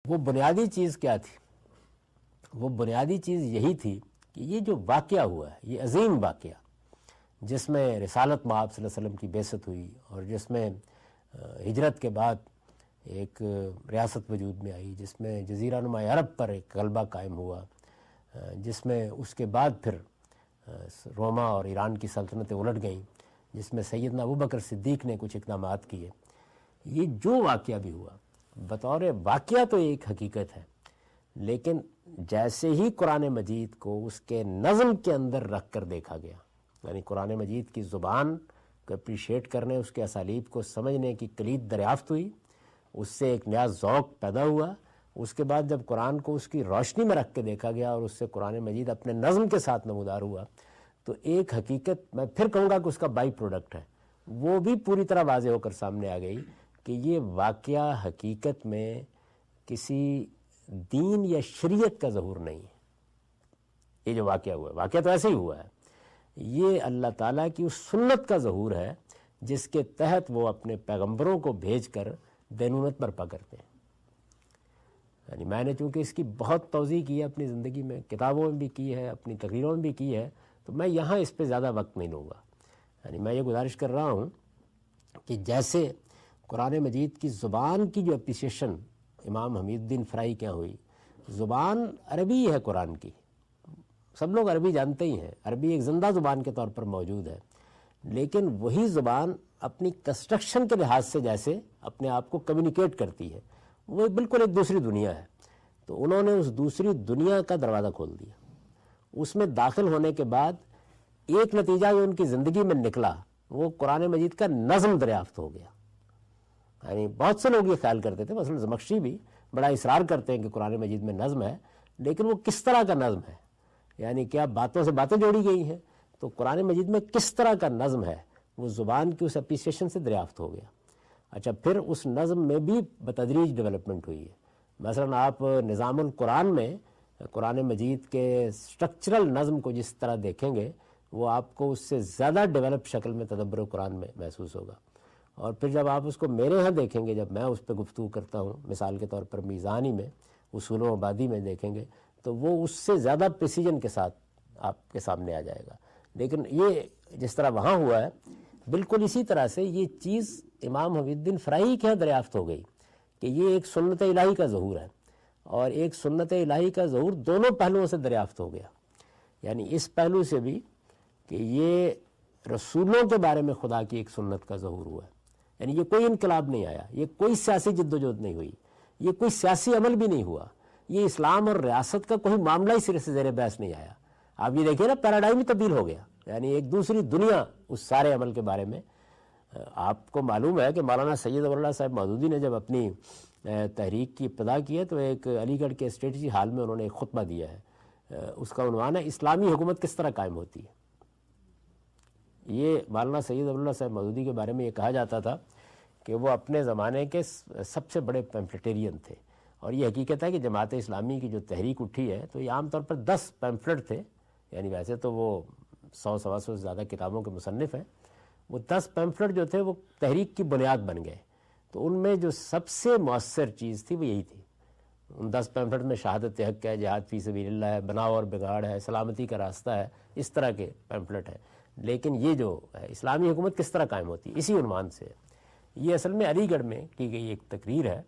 وہ بنیادی چیز کیا تھی؟ وہ بنیادی چیز یہی تھی کہ یہ جو واقعہ ہوا ہے، یہ عظیم واقعہ جس میں رسالت مآب صلی اللہ علیہ وسلم کی بعثت ہوئی اور جس میں ہجرت کے بعد ایک ریاست وجود میں آئی، جس میں جزیرہ نما عرب پر ایک غلبہ قائم ہوا، جس میں اس کے بعد پھر روما اور ایران کی سلطنتیں الٹ گئیں، جس میں سیدنا ابوبکر صدیق نے کچھ اقدامات کیے. یہ جو واقعہ بھی ہوا بطور واقعہ تو ایک حقیقت ہے، لیکن جیسے ہی قرآن مجید کو اس کے نظم کے اندر رکھ کر دیکھا گیا، یعنی قرآن مجید کی زبان کو اپریشیٹ کرنے، اس کے اسالیب کو سمجھنے کی کلید دریافت ہوئی، اس سے ایک نیا ذوق پیدا ہوا. اس کے بعد جب قرآن کو اس کی روشنی میں رکھ کے دیکھا گیا اور اس سے قرآن مجید اپنے نظم کے ساتھ نمودار ہوا، تو ایک حقیقت میں پھر کہوں گا کہ اس کا بائی پروڈکٹ ہے، وہ بھی پوری طرح واضح ہو کر سامنے آ گئی کہ یہ واقعہ حقیقت میں کسی دین یا شریعت کا ظہور نہیں ہے. یہ جو واقعہ ہوا ہے، واقعہ تو ایسے ہی ہوا ہے، یہ اللہ تعالیٰ کی اس سنت کا ظہور ہے جس کے تحت وہ اپنے پیغمبروں کو بھیج کر دینونت برپا کرتے ہیں. یعنی میں نے چونکہ اس کی بہت توضیح کی ہے اپنی زندگی میں، کتابوں میں بھی کی ہے، اپنی تقریروں میں بھی کی ہے، تو میں یہاں اس پہ زیادہ وقت نہیں لوں گا. یعنی میں یہ گزارش کر رہا ہوں کہ جیسے قرآن مجید کی زبان کی جو اپریسیشن امام حمید الدین فرائی کیا ہوئی، زبان عربی ہے قرآن کی، سب لوگ عربی جانتے ہی ہیں، عربی ایک زندہ زبان کے طور پر موجود ہے، لیکن وہی زبان اپنی کنسٹرکشن کے لحاظ سے جیسے اپنے آپ کو کمیونیکیٹ کرتی ہے، وہ بالکل ایک دوسری دنیا ہے. تو انہوں نے اس دوسری دنیا کا دروازہ کھول دیا. اس میں داخل ہونے کے بعد ایک نتیجہ جو ان کی زندگی میں نکلا وہ قرآن مجید کا نظم دریافت ہو گیا. یعنی بہت سے لوگ یہ خیال کرتے تھے، مثلا زمخشری بھی بڑا اصرار کرتے ہیں کہ قرآن مجید میں نظم ہے، لیکن وہ کس طرح کا نظم ہے؟ یعنی کیا باتوں سے باتیں جوڑی گئی ہیں؟ تو قرآن مجید میں کس طرح کا نظم ہے وہ زبان کی اس اپریسیشن سے دریافت ہو گیا. اچھا، پھر اس نظم میں بھی بتدریج ڈیولپمنٹ ہوئی ہے. مثلا آپ نظام القرآن میں قرآن مجید کے سٹرکچرل نظم کو جس طرح دیکھیں گے وہ آپ کو اس سے زیادہ ڈیولپ شکل میں تدبر قرآن میں محسوس ہوگا. اور پھر جب آپ اس کو میرے ہاں دیکھیں گے، جب میں اس پہ گفتگو کرتا ہوں، مثال کے طور پر میزانی میں، اصول و مبادی میں دیکھیں گے، تو وہ اس سے زیادہ پریسیجن کے ساتھ آپ کے سامنے آ جائے گا. لیکن یہ جس طرح وہاں ہوا ہے، بالکل اسی طرح سے یہ چیز امام حمید الدین فرائی کے ہاں دریافت ہو گئی کہ یہ ایک سنت الہی کا ظہور ہے، اور ایک سنت الہی کا ظہور دونوں پہلوؤں سے دریافت ہو گیا. یعنی اس پہلو سے بھی کہ یہ رسولوں کے بارے میں خدا کی ایک سنت کا ظہور ہوا ہے. یعنی یہ کوئی انقلاب نہیں آیا، یہ کوئی سیاسی جد و جہد نہیں ہوئی، یہ کوئی سیاسی عمل بھی نہیں ہوا، یہ اسلام اور ریاست کا کوئی معاملہ ہی سرے سے زیر بحث نہیں آیا. آپ یہ دیکھیں نا، پیراڈائم ہی تبدیل ہو گیا، یعنی ایک دوسری دنیا اس سارے عمل کے بارے میں. آپ کو معلوم ہے کہ مولانا سید ولی اللہ صاحب مودودی نے جب اپنی تحریک کی ابتدا کی ہے تو ایک علی گڑھ کے اسٹریٹجی ہال میں انہوں نے ایک خطبہ دیا ہے، اس کا عنوان ہے اسلامی حکومت کس طرح قائم ہوتی ہے. یہ مولانا سید ولی اللہ صاحب مودودی کے بارے میں یہ کہا جاتا تھا کہ وہ اپنے زمانے کے سب سے بڑے پیمفلیٹیرین تھے، اور یہ حقیقت ہے کہ جماعت اسلامی کی جو تحریک اٹھی ہے تو یہ عام طور پر 10 پیمفلٹ تھے. یعنی ویسے تو وہ 100-125 سے زیادہ کتابوں کے مصنف ہیں، وہ 10 پیمفلٹ جو تھے وہ تحریک کی بنیاد بن گئے. تو ان میں جو سب سے مؤثر چیز تھی وہ یہی تھی. ان 10 پیمفلٹ میں شہادت حق ہے، جہاد فی سبیل اللہ ہے، بناؤ اور بگاڑ ہے، سلامتی کا راستہ ہے، اس طرح کے پیمفلٹ ہیں. لیکن یہ جو ہے اسلامی حکومت کس طرح قائم ہوتی ہے، اسی عنوان سے یہ اصل میں علی گڑھ میں کی گئی ایک تقریر ہے.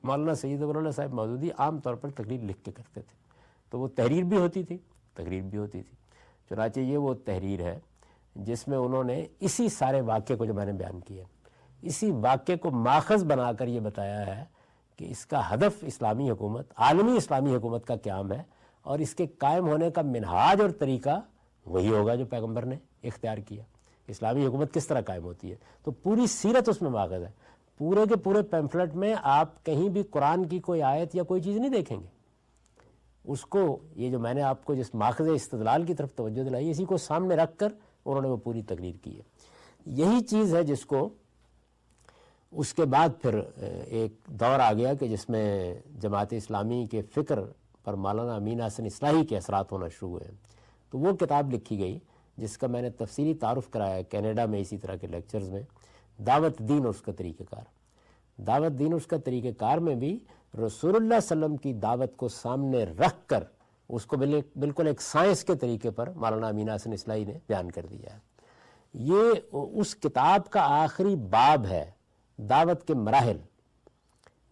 مولانا سید ولی اللہ صاحب مودودی عام طور پر تقریر لکھ کے کرتے تھے، تو وہ تحریر بھی ہوتی تھی، تقریر بھی ہوتی تھی. چنانچہ یہ وہ تحریر ہے جس میں انہوں نے اسی سارے واقعے کو جو میں نے بیان کیا، اسی واقعے کو ماخذ بنا کر یہ بتایا ہے کہ اس کا ہدف اسلامی حکومت، عالمی اسلامی حکومت کا قیام ہے، اور اس کے قائم ہونے کا منہاج اور طریقہ وہی ہوگا جو پیغمبر نے اختیار کیا. اسلامی حکومت کس طرح قائم ہوتی ہے، تو پوری سیرت اس میں ماخذ ہے. پورے کے پورے پیمفلٹ میں آپ کہیں بھی قرآن کی کوئی آیت یا کوئی چیز نہیں دیکھیں گے. اس کو یہ جو میں نے آپ کو جس ماخذ استدلال کی طرف توجہ دلائی، اسی کو سامنے رکھ کر انہوں نے وہ پوری تقریر کی ہے. یہی چیز ہے جس کو اس کے بعد پھر ایک دور آ گیا کہ جس میں جماعت اسلامی کے فکر پر مولانا امین حسن اصلاحی کے اثرات ہونا شروع ہوئے. تو وہ کتاب لکھی گئی جس کا میں نے تفصیلی تعارف کرایا ہے کینیڈا میں اسی طرح کے لیکچرز میں، دعوت دین اور اس کا طریقہ کار. دعوت دین اور اس کا طریقہ کار میں بھی رسول اللہ صلی اللہ علیہ وسلم کی دعوت کو سامنے رکھ کر اس کو بالکل ایک سائنس کے طریقے پر مولانا امین احسن اصلاحی نے بیان کر دیا ہے۔ یہ اس کتاب کا آخری باب ہے، دعوت کے مراحل،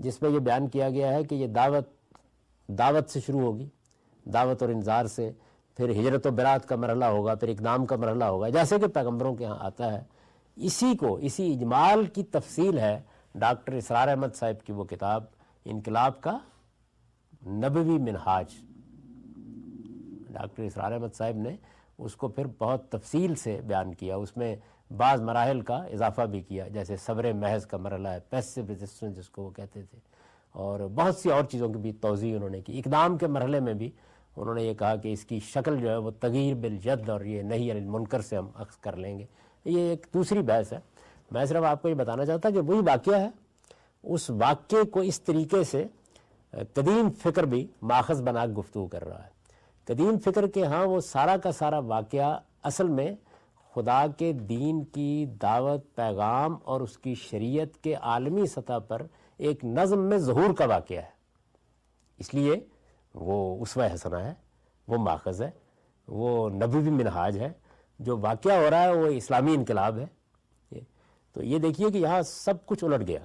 جس میں یہ بیان کیا گیا ہے کہ یہ دعوت سے شروع ہوگی، دعوت اور انذار سے، پھر ہجرت و برات کا مرحلہ ہوگا، پھر اقدام کا مرحلہ ہوگا، جیسے کہ پیغمبروں کے ہاں آتا ہے۔ اسی اجمال کی تفصیل ہے ڈاکٹر اسرار احمد صاحب کی وہ کتاب انقلاب کا نبوی منہاج۔ ڈاکٹر اسرار احمد صاحب نے اس کو پھر بہت تفصیل سے بیان کیا، اس میں بعض مراحل کا اضافہ بھی کیا، جیسے صبر محض کا مرحلہ ہے، پیسو ریزسٹنس جس کو وہ کہتے تھے، اور بہت سی اور چیزوں کی بھی توضیح انہوں نے کی۔ اقدام کے مرحلے میں بھی انہوں نے یہ کہا کہ اس کی شکل جو ہے وہ تغییر بالجد اور یہ نہی عن المنکر سے ہم اخذ کر لیں گے۔ یہ ایک دوسری بحث ہے، میں صرف آپ کو یہ بتانا چاہتا کہ وہی واقعہ ہے، اس واقعے کو اس طریقے سے قدیم فکر بھی ماخذ بنا گفتگو کر رہا ہے۔ قدیم فکر کے ہاں وہ سارا کا سارا واقعہ اصل میں خدا کے دین کی دعوت، پیغام اور اس کی شریعت کے عالمی سطح پر ایک نظم میں ظہور کا واقعہ ہے، اس لیے وہ اسوہ حسنہ ہے، وہ ماخذ ہے، وہ نبوی منہاج ہے۔ جو واقعہ ہو رہا ہے وہ اسلامی انقلاب ہے۔ تو یہ دیکھیے کہ یہاں سب کچھ الٹ گیا۔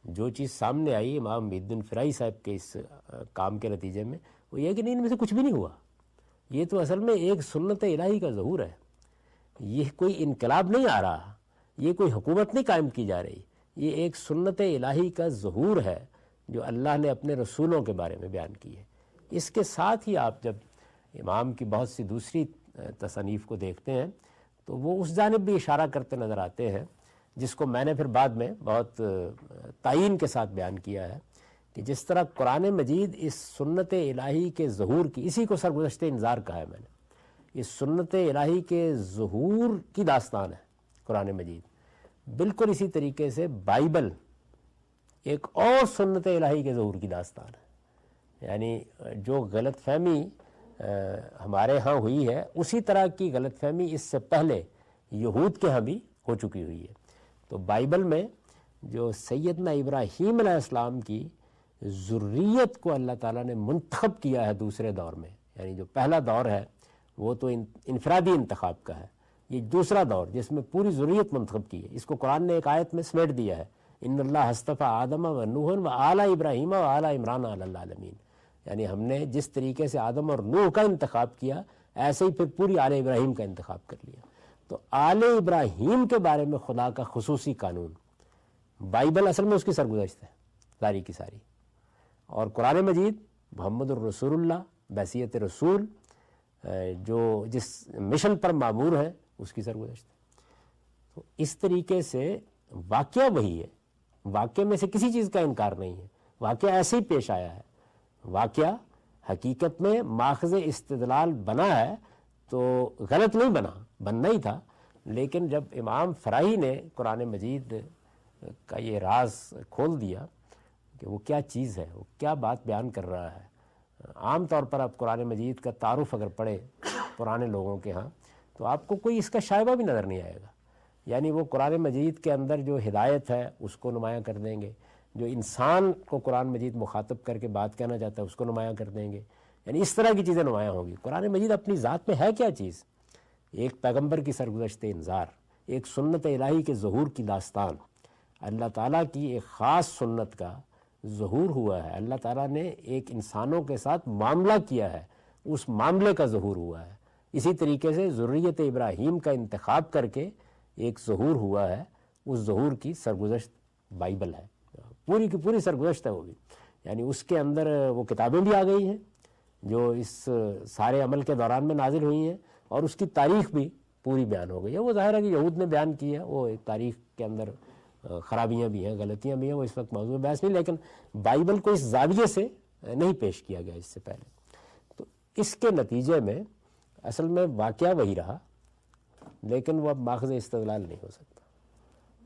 جو چیز سامنے آئی امام محی الدین فرائی صاحب کے اس کام کے نتیجے میں، وہ یہ کہ نہیں، ان میں سے کچھ بھی نہیں ہوا۔ یہ تو اصل میں ایک سنت الہی کا ظہور ہے، یہ کوئی انقلاب نہیں آ رہا، یہ کوئی حکومت نہیں قائم کی جا رہی، یہ ایک سنت الہی کا ظہور ہے جو اللہ نے اپنے رسولوں کے بارے میں بیان کی ہے۔ اس کے ساتھ ہی آپ جب امام کی بہت سی دوسری تصانیف کو دیکھتے ہیں تو وہ اس جانب بھی اشارہ کرتے نظر آتے ہیں، جس کو میں نے پھر بعد میں بہت تعین کے ساتھ بیان کیا ہے، کہ جس طرح قرآن مجید اس سنت الہی کے ظہور کی، اسی کو سرگزشت انذار کہا ہے میں نے، اس سنت الہی کے ظہور کی داستان ہے قرآن مجید۔ بالکل اسی طریقے سے بائبل ایک اور سنت الہی کے ظہور کی داستان ہے، یعنی جو غلط فہمی ہمارے ہاں ہوئی ہے، اسی طرح کی غلط فہمی اس سے پہلے یہود کے ہاں بھی ہو چکی ہوئی ہے۔ تو بائبل میں جو سیدنا ابراہیم علیہ السلام کی ذریت کو اللہ تعالیٰ نے منتخب کیا ہے دوسرے دور میں، یعنی جو پہلا دور ہے وہ تو انفرادی انتخاب کا ہے، یہ دوسرا دور جس میں پوری ذریت منتخب کی ہے، اس کو قرآن نے ایک آیت میں سمیٹ دیا ہے، ان اللہ اصطفیٰ آدم و نوح و آل ابراہیم و آل عمران علی العالمین، یعنی ہم نے جس طریقے سے آدم اور نوح کا انتخاب کیا، ایسے ہی پھر پوری آل ابراہیم کا انتخاب کر لیا۔ تو آل ابراہیم کے بارے میں خدا کا خصوصی قانون، بائبل اصل میں اس کی سرگزشت ہے ساری کی ساری، اور قرآن مجید محمد الرسول اللہ بحیثیت رسول جو جس مشن پر معمور ہے اس کی سرگزشت ہے۔ تو اس طریقے سے واقعہ وہی ہے، واقعے میں سے کسی چیز کا انکار نہیں ہے، واقعہ ایسے ہی پیش آیا ہے، واقعہ حقیقت میں ماخذ استدلال بنا ہے تو غلط نہیں بننا ہی تھا، لیکن جب امام فرائی نے قرآن مجید کا یہ راز کھول دیا کہ وہ کیا چیز ہے، وہ کیا بات بیان کر رہا ہے۔ عام طور پر آپ قرآن مجید کا تعارف اگر پڑھے پرانے لوگوں کے ہاں تو آپ کو کوئی اس کا شائبہ بھی نظر نہیں آئے گا، یعنی وہ قرآن مجید کے اندر جو ہدایت ہے اس کو نمایاں کر دیں گے، جو انسان کو قرآن مجید مخاطب کر کے بات کہنا چاہتا ہے اس کو نمایاں کر دیں گے، یعنی اس طرح کی چیزیں نمایاں ہوں گی۔ قرآن مجید اپنی ذات میں ہے کیا چیز؟ ایک پیغمبر کی سرگزشت انذار، ایک سنت الہی کے ظہور کی داستان، اللہ تعالیٰ کی ایک خاص سنت کا ظہور ہوا ہے، اللہ تعالیٰ نے ایک انسانوں کے ساتھ معاملہ کیا ہے، اس معاملے کا ظہور ہوا ہے۔ اسی طریقے سے ذریت ابراہیم کا انتخاب کر کے ایک ظہور ہوا ہے، اس ظہور کی سرگزشت بائبل ہے، پوری کی پوری سرگزشت ہے وہ بھی، یعنی اس کے اندر وہ کتابیں بھی آ گئی ہیں جو اس سارے عمل کے دوران میں نازل ہوئی ہیں، اور اس کی تاریخ بھی پوری بیان ہو گئی ہے۔ وہ ظاہر ہے کہ یہود نے بیان کی ہے، وہ ایک تاریخ کے اندر خرابیاں بھی ہیں، غلطیاں بھی ہیں، وہ اس وقت موضوع بحث نہیں، لیکن بائبل کو اس زاویے سے نہیں پیش کیا گیا اس سے پہلے۔ تو اس کے نتیجے میں اصل میں واقعہ وہی رہا، لیکن وہ اب ماخذ استدلال نہیں ہو سکتا،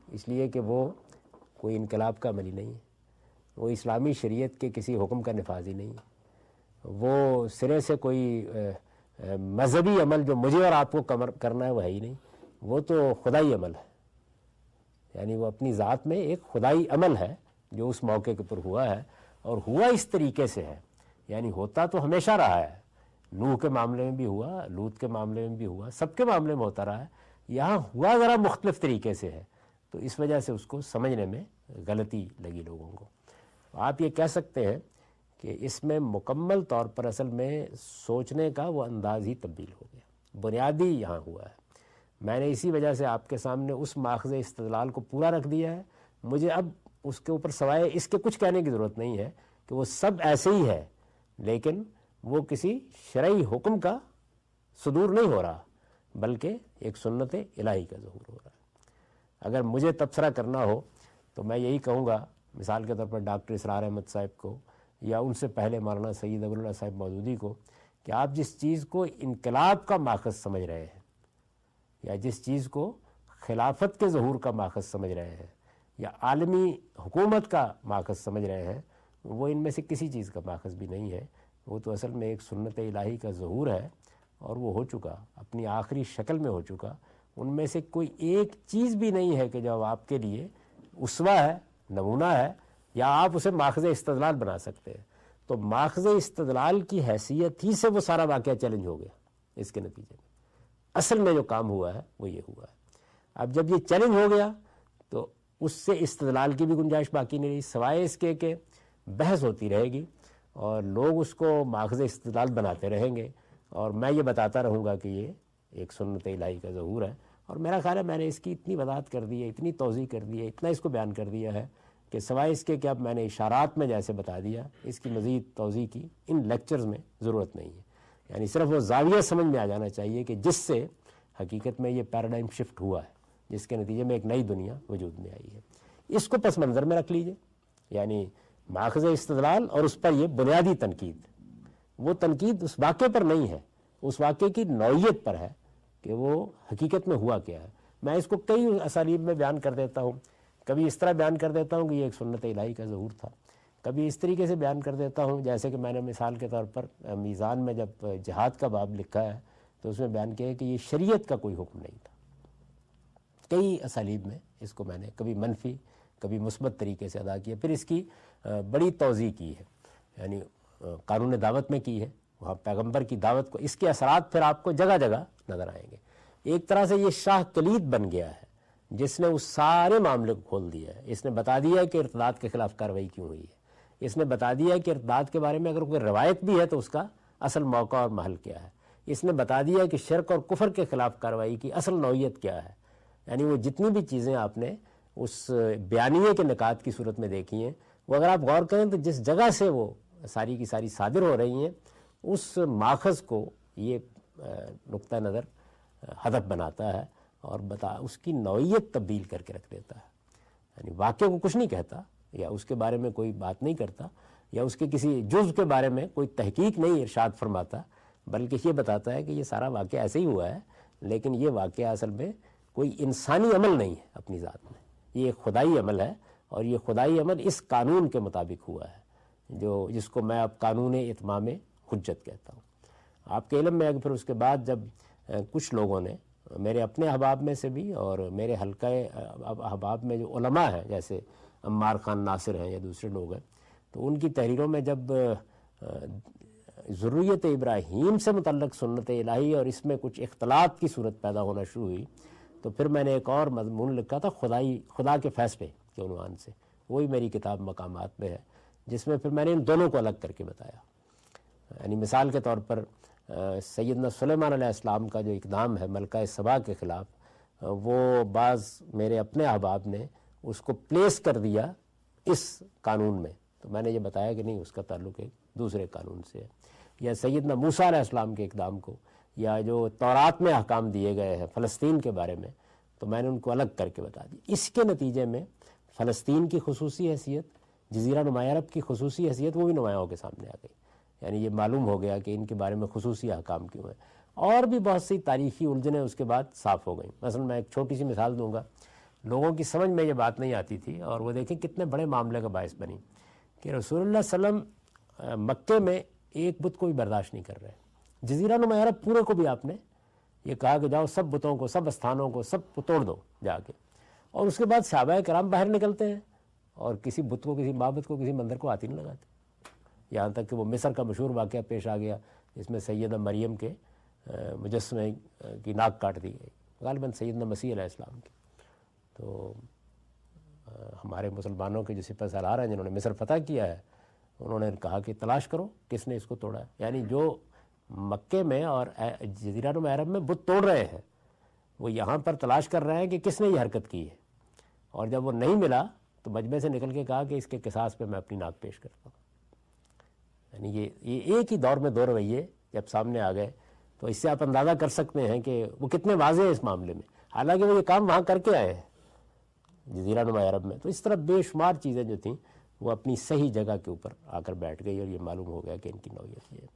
اس لیے کہ وہ کوئی انقلاب کا عملی نہیں ہے، وہ اسلامی شریعت کے کسی حکم کا نفاذی نہیں ہے، وہ سرے سے کوئی مذہبی عمل جو مجھے اور آپ کو کرنا ہے وہ ہے ہی نہیں، وہ تو خدائی عمل ہے، یعنی وہ اپنی ذات میں ایک خدائی عمل ہے جو اس موقع کے اوپر ہوا ہے، اور ہوا اس طریقے سے ہے، یعنی ہوتا تو ہمیشہ رہا ہے، نوح کے معاملے میں بھی ہوا، لوط کے معاملے میں بھی ہوا، سب کے معاملے میں ہوتا رہا ہے، یہاں ہوا ذرا مختلف طریقے سے ہے، تو اس وجہ سے اس کو سمجھنے میں غلطی لگی لوگوں کو۔ آپ یہ کہہ سکتے ہیں کہ اس میں مکمل طور پر اصل میں سوچنے کا وہ انداز ہی تبدیل ہو گیا، بنیادی یہاں ہوا ہے۔ میں نے اسی وجہ سے آپ کے سامنے اس ماخذ استدلال کو پورا رکھ دیا ہے، مجھے اب اس کے اوپر سوائے اس کے کچھ کہنے کی ضرورت نہیں ہے کہ وہ سب ایسے ہی ہے، لیکن وہ کسی شرعی حکم کا صدور نہیں ہو رہا، بلکہ ایک سنت الہی کا ظہور ہو رہا ہے۔ اگر مجھے تبصرہ کرنا ہو تو میں یہی کہوں گا، مثال کے طور پر ڈاکٹر اسرار احمد صاحب کو، یا ان سے پہلے مولانا سید ابو اللہ صاحب مودودی کو، کہ آپ جس چیز کو انقلاب کا ماخذ سمجھ رہے ہیں، یا جس چیز کو خلافت کے ظہور کا ماخذ سمجھ رہے ہیں، یا عالمی حکومت کا ماخذ سمجھ رہے ہیں، وہ ان میں سے کسی چیز کا ماخذ بھی نہیں ہے، وہ تو اصل میں ایک سنت الہی کا ظہور ہے، اور وہ ہو چکا، اپنی آخری شکل میں ہو چکا۔ ان میں سے کوئی ایک چیز بھی نہیں ہے کہ جو آپ کے لیے اسوہ ہے، نمونہ ہے، یا آپ اسے ماخذ استدلال بنا سکتے ہیں۔ تو ماخذ استدلال کی حیثیت ہی سے وہ سارا واقعہ چیلنج ہو گیا۔ اس کے نتیجے میں اصل میں جو کام ہوا ہے وہ یہ ہوا ہے۔ اب جب یہ چیلنج ہو گیا تو اس سے استدلال کی بھی گنجائش باقی نہیں رہی، سوائے اس کے کہ بحث ہوتی رہے گی اور لوگ اس کو ماخذ استدلال بناتے رہیں گے، اور میں یہ بتاتا رہوں گا کہ یہ ایک سنت الہی کا ظہور ہے۔ اور میرا خیال ہے میں نے اس کی اتنی وضاحت کر دی ہے، اتنی توضیح کر دی ہے، اتنا اس کو بیان کر دیا ہے کہ سوائے اس کے کہ اب میں نے اشارات میں جیسے بتا دیا، اس کی مزید توضیح کی ان لیکچرز میں ضرورت نہیں ہے۔ یعنی صرف وہ زاویہ سمجھ میں آ جانا چاہیے کہ جس سے حقیقت میں یہ پیراڈائم شفٹ ہوا ہے، جس کے نتیجے میں ایک نئی دنیا وجود میں آئی ہے۔ اس کو پس منظر میں رکھ لیجئے، یعنی ماخذ استدلال اور اس پر یہ بنیادی تنقید، وہ تنقید اس واقعے پر نہیں ہے، اس واقعے کی نوعیت پر ہے کہ وہ حقیقت میں ہوا کیا ہے۔ میں اس کو کئی اسالیب میں بیان کر دیتا ہوں، کبھی اس طرح بیان کر دیتا ہوں کہ یہ ایک سنت الہی کا ظہور تھا، کبھی اس طریقے سے بیان کر دیتا ہوں جیسے کہ میں نے مثال کے طور پر میزان میں جب جہاد کا باب لکھا ہے تو اس میں بیان کیا ہے کہ یہ شریعت کا کوئی حکم نہیں تھا۔ کئی اسالیب میں اس کو میں نے کبھی منفی کبھی مثبت طریقے سے ادا کیا، پھر اس کی بڑی توضیح کی ہے، یعنی قانون دعوت میں کی ہے، وہاں پیغمبر کی دعوت کو، اس کے اثرات پھر آپ کو جگہ جگہ نظر آئیں گے۔ ایک طرح سے یہ شاہ کلید بن گیا ہے جس نے اس سارے معاملے کو کھول دیا ہے۔ اس نے بتا دیا کہ ارتداد کے خلاف کارروائی کیوں ہوئی ہے، اس نے بتا دیا کہ ارتداد کے بارے میں اگر کوئی روایت بھی ہے تو اس کا اصل موقع اور محل کیا ہے، اس نے بتا دیا کہ شرک اور کفر کے خلاف کارروائی کی اصل نوعیت کیا ہے۔ یعنی وہ جتنی بھی چیزیں آپ نے اس بیانیے کے نکات کی صورت میں دیکھی ہیں، وہ اگر آپ غور کریں تو جس جگہ سے وہ ساری کی ساری صادر ہو رہی ہیں، اس ماخذ کو یہ نقطہ نظر ہدف بناتا ہے اور اس کی نوعیت تبدیل کر کے رکھ دیتا ہے۔ یعنی واقعے کو کچھ نہیں کہتا، یا اس کے بارے میں کوئی بات نہیں کرتا، یا اس کے کسی جزء کے بارے میں کوئی تحقیق نہیں ارشاد فرماتا، بلکہ یہ بتاتا ہے کہ یہ سارا واقعہ ایسے ہی ہوا ہے، لیکن یہ واقعہ اصل میں کوئی انسانی عمل نہیں ہے اپنی ذات میں، یہ ایک خدائی عمل ہے، اور یہ خدائی عمل اس قانون کے مطابق ہوا ہے جس کو میں اب قانون اتمام حجت کہتا ہوں۔ آپ کے علم میں پھر اس کے بعد جب کچھ لوگوں نے، میرے اپنے احباب میں سے بھی اور میرے حلقہ احباب میں جو علماء ہیں جیسے عمار خان ناصر ہیں یا دوسرے لوگ ہیں، تو ان کی تحریروں میں جب ذریت ابراہیم سے متعلق سنت الہی اور اس میں کچھ اختلاط کی صورت پیدا ہونا شروع ہوئی، تو پھر میں نے ایک اور مضمون لکھا تھا خدا کے فیصلے کے عنوان سے، وہی میری کتاب مقامات میں ہے، جس میں پھر میں نے ان دونوں کو الگ کر کے بتایا۔ یعنی مثال کے طور پر سیدنا سلیمان علیہ السلام کا جو اقدام ہے ملکہ سبا کے خلاف، وہ بعض میرے اپنے احباب نے اس کو پلیس کر دیا اس قانون میں، تو میں نے یہ بتایا کہ نہیں، اس کا تعلق ایک دوسرے قانون سے ہے۔ یا سیدنا موسیٰ علیہ السلام کے اقدام کو، یا جو تورات میں احکام دیے گئے ہیں فلسطین کے بارے میں، تو میں نے ان کو الگ کر کے بتا دی۔ اس کے نتیجے میں فلسطین کی خصوصی حیثیت، جزیرہ نمایاں عرب کی خصوصی حیثیت، وہ بھی نمایاں ہو کے سامنے آ گئی۔ یعنی یہ معلوم ہو گیا کہ ان کے بارے میں خصوصی احکام کیوں ہیں، اور بھی بہت سی تاریخی الجھنیں اس کے بعد صاف ہو گئیں۔ مثلا میں ایک چھوٹی سی مثال دوں گا، لوگوں کی سمجھ میں یہ بات نہیں آتی تھی، اور وہ دیکھیں کتنے بڑے معاملے کا باعث بنی، کہ رسول اللہ صلی اللہ علیہ وسلم مکے میں ایک بت کو بھی برداشت نہیں کر رہے، جزیرہ نمایاں عرب پورے کو بھی آپ نے یہ کہا کہ جاؤ سب بتوں کو، سب استھانوں کو، سب کو توڑ دو جا کے، اور اس کے بعد صحابہ کرام باہر نکلتے ہیں اور کسی بت کو, کسی معبد کو, کسی مندر کو ہاتھ ہی نہیں لگاتے. یہاں تک کہ وہ مصر کا مشہور واقعہ پیش آ گیا جس میں سیدہ مریم کے مجسمے کی ناک کاٹ دی گئی, غالباً سیدنا مسیح علیہ السلام کی. تو ہمارے مسلمانوں کے جو سپہ سالار ہیں جنہوں نے مصر فتح کیا ہے, انہوں نے کہا کہ تلاش کرو کس نے اس کو توڑا ہے. یعنی جو مکے میں اور جزیرہ نما عرب میں بت توڑ رہے ہیں وہ یہاں پر تلاش کر رہے ہیں کہ کس نے یہ حرکت کی ہے, اور جب وہ نہیں ملا تو مجمع سے نکل کے کہا کہ اس کے قصاص پہ میں اپنی ناک پیش کرتا ہوں. یعنی یہ ایک ہی دور میں دو رویے جب سامنے آ گئے تو اس سے آپ اندازہ کر سکتے ہیں کہ وہ کتنے واضح ہیں اس معاملے میں, حالانکہ وہ یہ کام وہاں کر کے آئے ہیں جزیرہ نما عرب میں. تو اس طرح بے شمار چیزیں جو تھیں وہ اپنی صحیح جگہ کے اوپر آ کر بیٹھ گئی, اور یہ معلوم ہو گیا کہ ان کی نوعیت یہ ہے.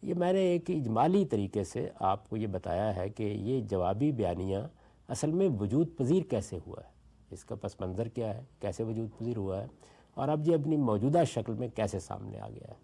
یہ میں نے ایک اجمالی طریقے سے آپ کو یہ بتایا ہے کہ یہ جوابی بیانیہ اصل میں وجود پذیر کیسے ہوا ہے, اس کا پس منظر کیا ہے, کیسے وجود پذیر ہوا ہے, اور اب یہ اپنی موجودہ شکل میں کیسے سامنے آ گیا ہے.